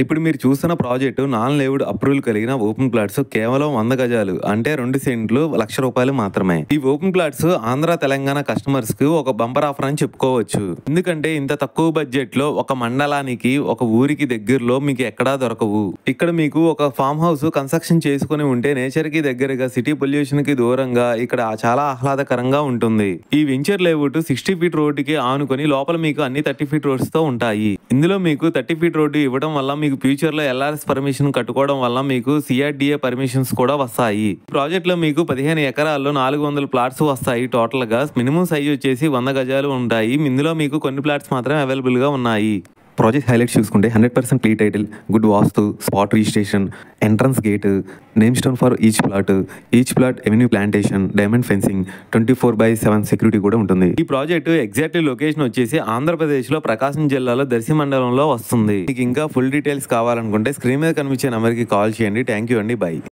ఇప్పుడు మీరు చూస్తున్న ప్రాజెక్టు నాన్ లేవుడ్ అప్రూవల్ కలిగిన ఓపెన్ ప్లాట్స్ కేవలం 100 గజాలు అంటే 2 సెంట్లు ₹1,00,000 మాత్రమే. ఈ open plots Andhra Telangana customers కు ఒక బంపర్ ఆఫర్ అని చెప్పుకోవచ్చు. ఎందుకంటే ఇంత తక్కువ బడ్జెట్ లో ఒక మండలానికి ఒక ఊరికి దగ్గరలో మీకు ఎక్కడా దొరకవు. ఇక్కడ మీకు ఒక ఫామ్ హౌస్ కన్స్ట్రక్షన్ చేసుకుని ఉంటే నేచర్ కి దగ్గరగా సిటీ పొల్యూషన్ కి దూరంగా ఇక్కడ చాలా ఆహ్లాదకరంగా ఉంటుంది. ఈ వెంచర్ లేఅవుట్ 60 ఫీట్ రోడ్డుకి ఆనుకొని లోపల మీకు అన్ని 30 ఫీట్ రోడ్స్ తో ఉంటాయి. ఇందులో మీకు 30 ఫీట్ రోడ్డు ఇవ్వడం వల్ల మీకు ఫ్యూచర్ లో ఎల్ఆర్ఎస్ పర్మిషన్ కట్టుకోవడం వల్ల మీకు సిఆర్డిఏ పర్మిషన్స్ కూడా వస్తాయి. ప్రాజెక్ట్ లో మీకు 15 ఎకరాల్లో 400 ప్లాట్స్ వస్తాయి. టోటల్ గా మినిమం సైజ్ వచ్చేసి 100 గజాలు ఉంటాయి. ఇందులో మీకు కొన్ని ప్లాట్స్ మాత్రమే అవైలబుల్ గా ఉన్నాయి. ప్రాజెక్ట్ హైలైట్స్ చూసుకుంటే 100% clear title, good vastu, spot registration, entrance gate, name stone for each plot avenue plantation, diamond fencing, 24/7 security కూడా ఉంటుంది. ఈ ప్రాజెక్ట్ ఎగ్జాక్ట్లీ లొకేషన్ వచ్చేసి ఆంధ్రప్రదేశ్ లో ప్రకాశం జిల్లాలో దర్శి మండలంలో వస్తుంది. మీకు ఇంకా ఫుల్ డీటెయిల్స్ కావాలనుకుంటే స్క్రీన్ మీద కనిపించే నెంబర్ కి కాల్ చేయండి. థ్యాంక్ యూ అండి. బై.